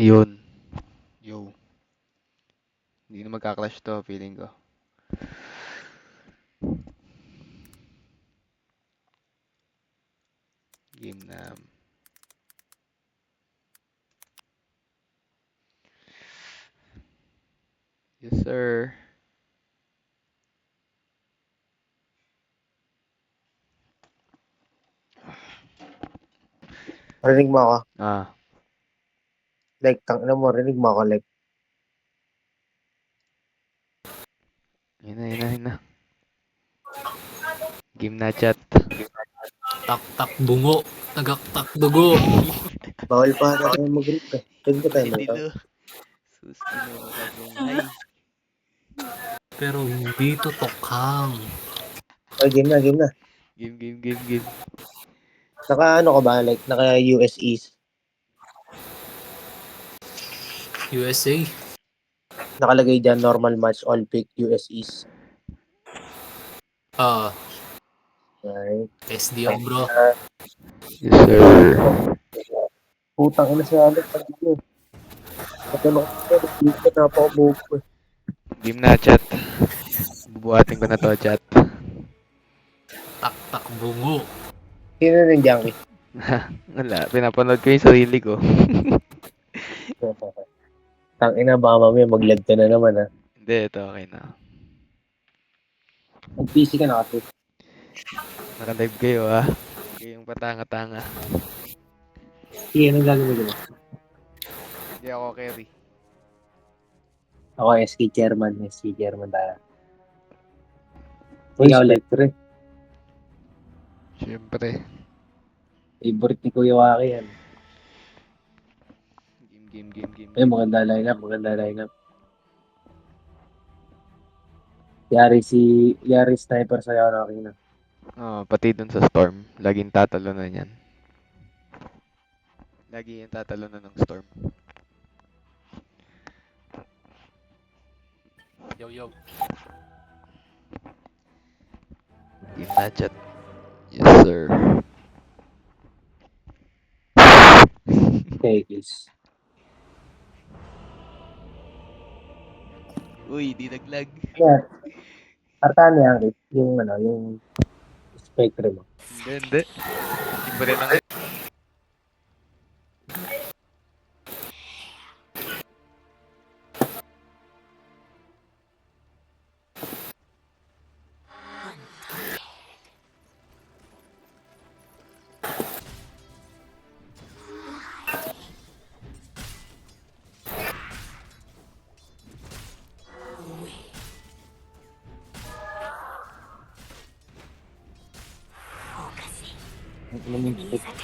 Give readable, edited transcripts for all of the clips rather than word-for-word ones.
Ayun. Yo. Hindi na magka-clash to, feeling ko. Game na. Yes, sir. Rinig mo ako. Ah. Like, tangina mo, rinig mo ako. Like, Yun na. Game na chat. Tak-tak bungo. Tagaktak dugo. bawal pa ata tayo mag-group eh. Pwede ba tayo Ay, mag-group? dilo. Sus, kinuha ka bunghay. Pero hindi to tokhang. Ay, game na. Game. Naka ano ka ba? Like, naka US East. USA. Nakalagay dyan, normal match, all pick, US East. Ah, Right. SDO bro. Yes, sir. Putang ina si Alex. Ano? Natanong ko, hindi ko napaka-move ko. Game na chat. Bubuhatin ko na to, chat. Tak-tak bungo. Sino yung junkie? Wala, pinapanood ko yung sarili ko. Tangina, baka mamaya mag-lag ka na naman ha. Hindi, ito okay na. Mag-PC ka na kasi. Naka-live kayo ha. Kayong patanga-tanga. Sige, anong gagawin mo? Hindi ako carry. Ako, SK chairman tayo. Ikaw ulit, pre. Siyempre. Favorite ni Kuya Waki yan. Game. Ay, maganda lineup. Yari sniper sa'yo na kanina. Oh, pati dun sa Storm. Laging tatalo na yan. Lagi yung tatalo na ng Storm. Yo. Game na chat. Yes, sir. Tekis. Uy, di naglag. Yeah. Artaan niya yung spectre mo. Hindi. Libre lang yun. Ano yung spectre?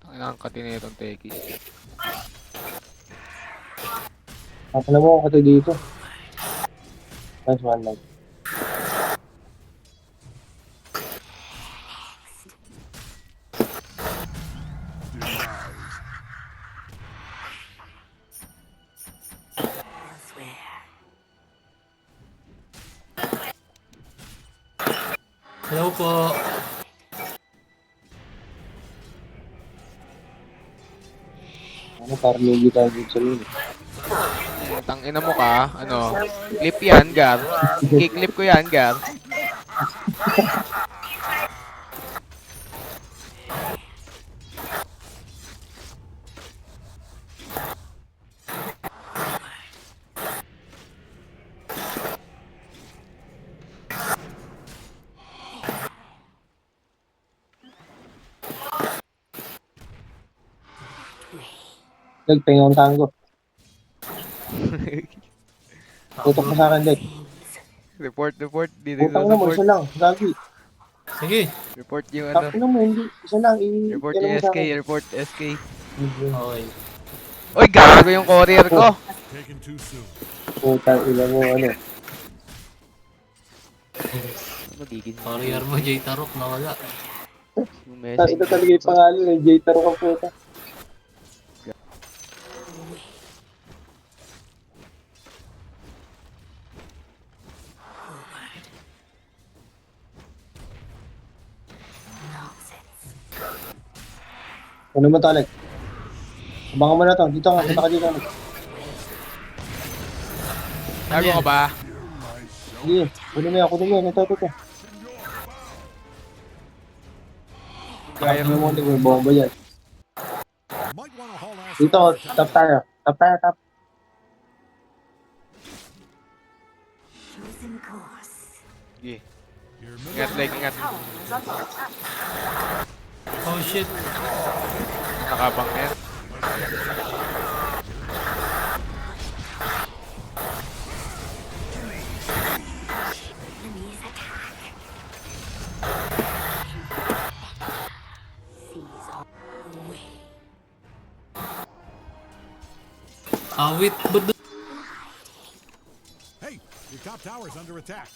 Ang nakakati na itong Tekis. Alam mo ako dito. Nice one, like. Hello po. Ano, parang lugi tayo dito sa lino. Tangina mo ka. Ano? Clip yan, Gar. Kiklip ko yan, Gar. Nagpingong tango. Tutok mo sa akin, Dek. Report. Di Putang na mo, nagsa-support. isa lang. Gagi. Sige. Report yung ano. Tapos na mo, hindi. Isa lang. Report Ano yung mo sa SK. akin? Report SK. Okay. Uy, gago yung courier ko. Taken too soon. Putang ina mo, ano. Magiging Courier mo, J Tarok, nawala. yung Tapos message. ito talaga yung pangalan, J-Taro ka puta. Ano mo to, Alex? Abangan mo na to. Dito ka. Punta ka dito, Alex. Gago ka ba? Sige. Kunin mo yan. Kunin mo yan. Ito. Kaya mo mo may bomba yan. Dito. Tap tayo. Tap. Sige. Ingat, like, ingat. Oh shit. Nakabang na yan. Awit. Ba't Hey, your top tower is under attack.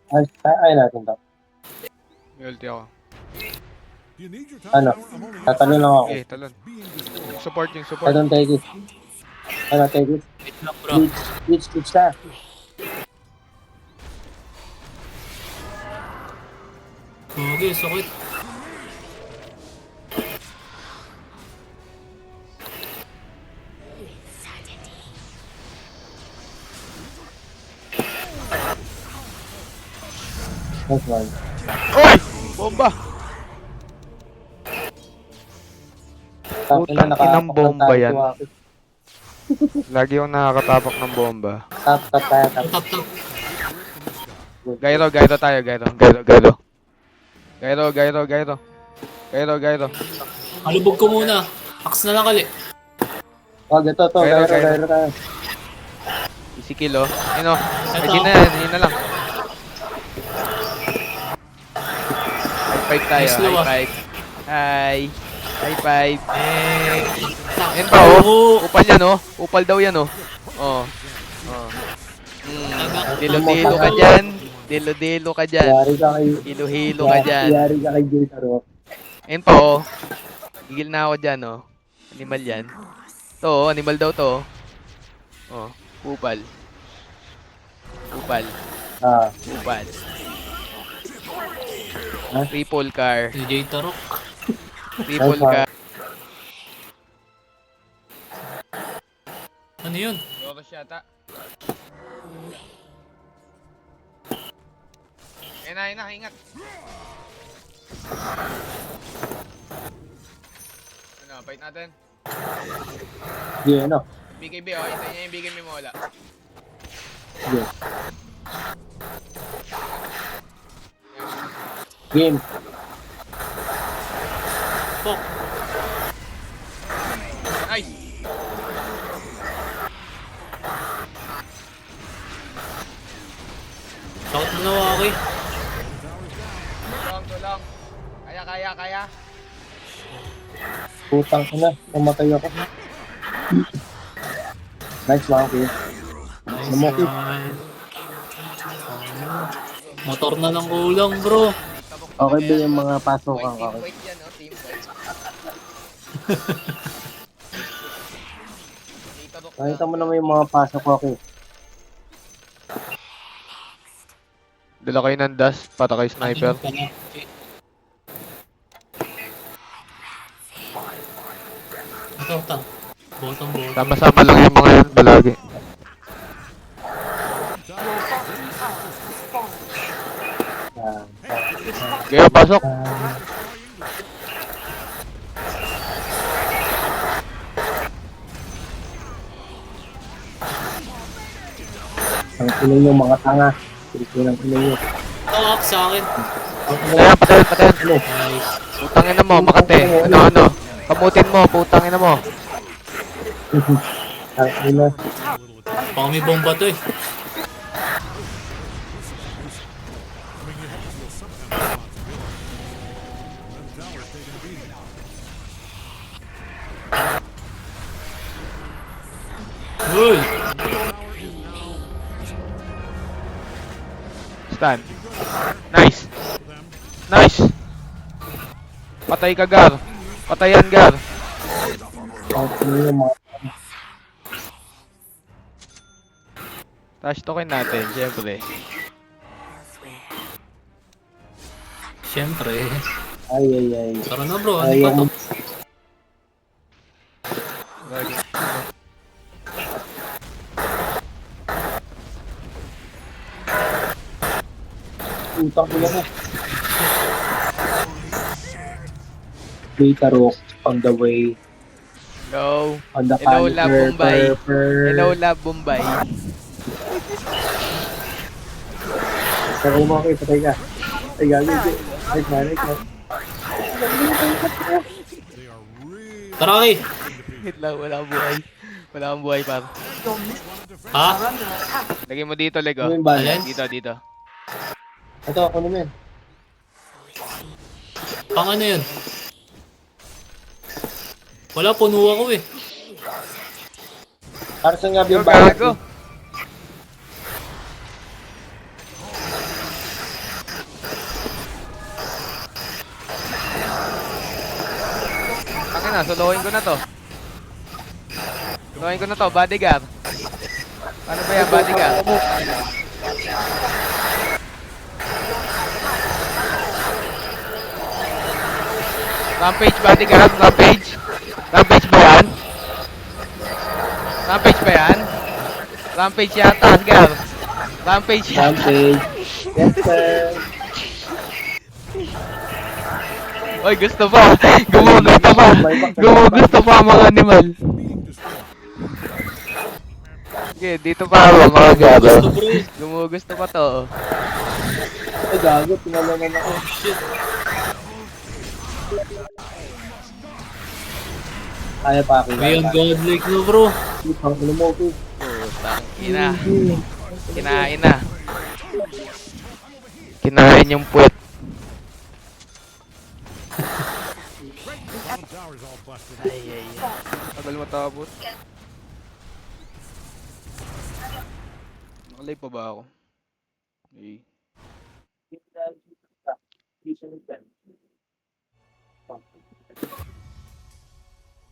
Ay natin to. May ulti ako. Do you need your top Ano? tower? I'm only Tatalon lang ako. Okay, talon. being destroyed. Support yung support. I don't take it. Ano, take it? wait lang bro. Glitch na. Okay, sakit. That's one. Oy! Bomba! Putang inang bomba yan. Lagi akong nakakatapak ng bomba. Tap tayo. Tap. Gyro tayo, gyro. Alubog ko muna. Axe na lang kali. Wag, ito. Gyro. Gyro tayo. Easy kill, oh. Ayun, oh. Ito. Yun na lang. High five tayo, Nice slow, ah. high five. High five. Eh. Yan pa, oh. Upal yan, oh. Upal daw yan, oh. Oh. Dilo-dilo ka dyan. Dilo-dilo ka dyan. Yari ka kay... Hilo-hilo ka dyan. Yari ka kay Jay Taro. Ayun pa, oh. Gigil na ako dyan, oh. Animal yan. To, oh. Animal daw to, oh. Oh. Upal. Ah. Triple car. DJ Tarok. Triple car. Ano yun? Loros yata. Ayun na, ingat. Ano, fight natin. Sige, ano? BKB, oh. Hintayin niya yung BKB mo, wala. Sige. Game. Fuck. Nice! Shout mo na Waki. Tulong. Kaya. Putang ina. Namatay ako. Nice lang, okay. Namoki. Motor na lang kulang bro. Okay ba yung mga pasokan ka? Team fight yan, oh. Team fight. Nakita mo naman yung mga pasok ko, okay. Dala kayo ng dust, pata kayo sniper. Ito. Bottom. Sama-sama lang yung mga yan, balagi. Ah, Kaya pasok. ang tuloy yung mga tanga. Pilipinan ko ninyo. Ito up sa akin. Patayan. Nice. Putangin na mo, makate. Ano. Kamutin mo, putangin na mo. Ang ina. Baka may bomba to eh. Uy! Stun. Nice. Patay ka, Gar. Patayan, Gar. Ang tuloy yung mga Touch token natin, syempre. Siyempre. Ay, ay, ay. Tara na bro, ano Ayaw ba to? mo. Lagi. Putang ina mo. Data rock on the way. Hello. On the Hello, Love Bombay. Hello, Hello. Love Bombay. Sabi mo okay, patay ka. Ay, gago. Ay, manay ka. They are really Tara kay! Wait lang, wala akong buhay. Wala akong buhay, par. Ha? Lagay mo dito, Lego. Ano yung bala? Alin? Dito, dito. Ito, ako naman. Pang ano yun? Wala, puno ako eh. Para saan nga ba Yo, yung bala? gago. Tangin na, solohin ko na to. Solohin ko na to, bodyguard. Ano ba yan, bodyguard? Rampage, bodyguard, rampage. Rampage ba yan? Rampage ba yan? Rampage yata, Asgar. Rampage yata. Rampage. Yes, sir. Oy, gusto pa. Gumugusto pa. Gumugusto pa ang mga animal. being destroyed. Okay, dito pa ako, mga gago. Gusto bro. Gumugusto pa to. Ay, gago. Pinalanan ako. Shit. Kaya pa akin. May ang godlike na bro. Putang ina mo, okay. Putang ina. Kinain na. Kinain yung puwet. Bottom tower's all busted. Ay. Tagal matapos. Nakalive pa ba ako? Okay.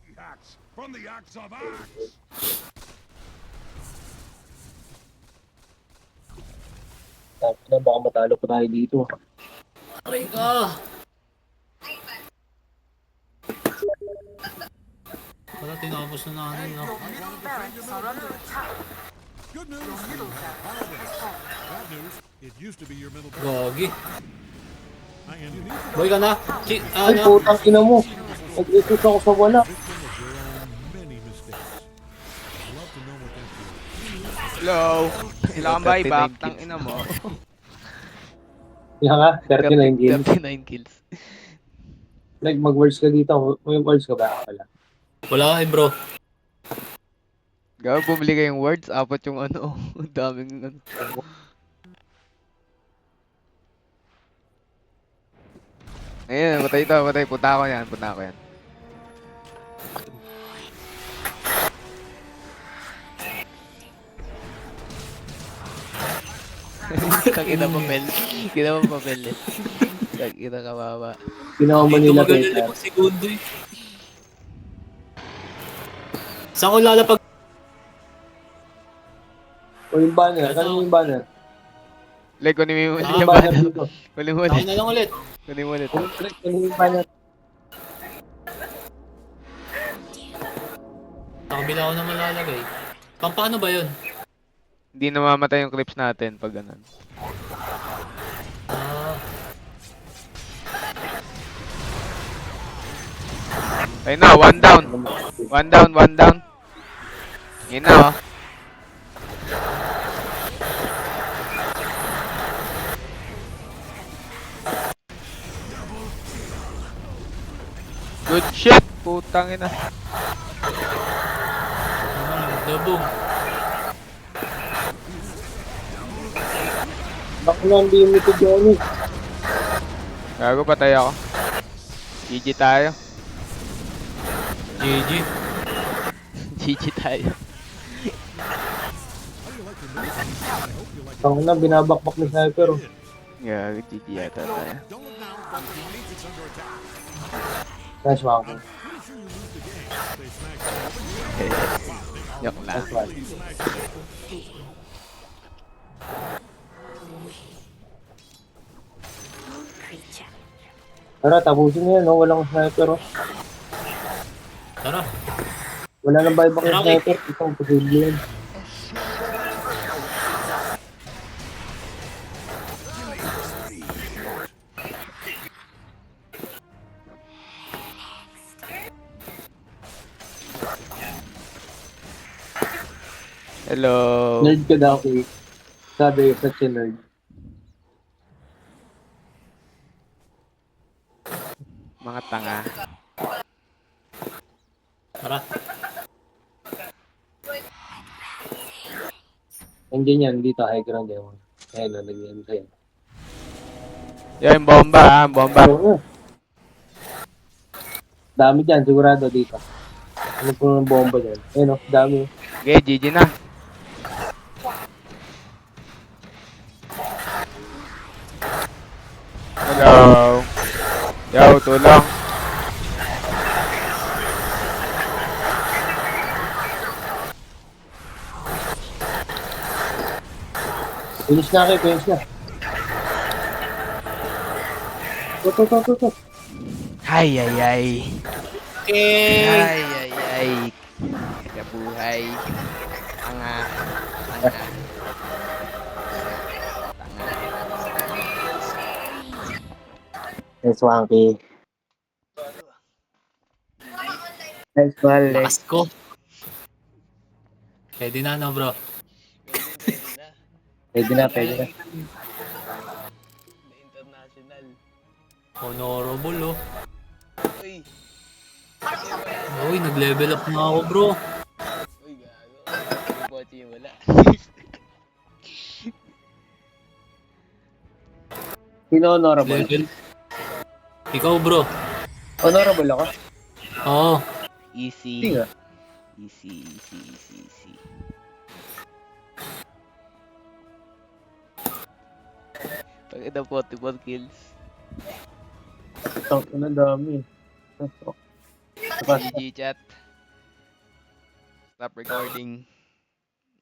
The axe from the axe of axe. Tapos na, baka matalo pa tayo dito. Aray ka! Wala, tinapos na namin no. Good news, you have power wins. Bad news, it used to be your middle barracks. Gagi. And you need to Boy ka na. Ay, Ano? putang ina mo. Nag-ikot ako sa wala. victim of your own many mistakes. I'd love to know what that feels. Hello. Kailangan ba i-back? Tang ina mo. Yan nga, 39 games. 39 kills. Like, mag-words ka dito. May words ka ba? Wala. Wala eh bro. Gawa bumili kayong words, apat yung ano. Ang daming ano. Ayun, patay ito, patay. Punta ako yan, punta ako yan. Takina papel. Kita mo papel eh. Takina kawawa. Ginawa mo Dito nila maganda Peter. limang segundo eh. Saan ko lalapag? O yung banner. Ano yung banner? Like, kunin mo yung Ah, yung banner banner. dito. Kunin mo Ako ulit. na lang ulit. Kunin mo ulit. Ano yung banner? Nakabila ko naman lalagay. Paano ba yun? Hindi namamatay yung clips natin pag ganun. Ah, Ayun na, one down. One down, one down. Yun na, oh. Good shit! Putang ina. dabog. Bako na ang limited yun eh. Gago, patay ako. GG tayo. GG. GG tayo. Bako na, binabakbak ni Sniper. Oh. Gago, GG yata tayo. Don't look now, but beneath it's under attack. Nice one. Pretty sure you lose the game. They smack Joke lang. Nice one. Tara, tapusin mo yan, no? Walang sniper, oh. Tara. Wala nang buyback yung Tara, sniper. Itong posible yun. Hello. Nerd ka daw, Kate. Sabi, such a nerd. Mga tanga. Tara. Nandiyan yan, dito, high ground yan. Ayun, nandiyan sa'yo. Yung bomba ha, bomba. Oo. Dami dyan, sigurado dito. Ano po ng bomba dyan? Ayun, oh, dami. Okay, GG na. Hello. Yo, tulong. Finish na kayo, finish na. To. Ay, ay, ay. Okay. Ay, ay, ay. Kabuhay. Tanga. Tanga. Tanga. Nice, Swanky. Nice, Vale. Lakas ko. Pwede na, no, bro? Pwede na. International. Honorable, oh. Uy. Uy, nag-level up na ako, bro. Uy, gago. Bochi wala. Sino honorable? Level. Ikaw, bro. Honorable ako? Oo. Easy. Hindi nga. Easy. Pag ito 44 kills. Tang ina dami. GG chat. Stop recording.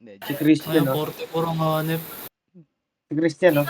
Hindi, Si joke. Christian, Ngayon, no? 44 ang hanep. Si Christian, no?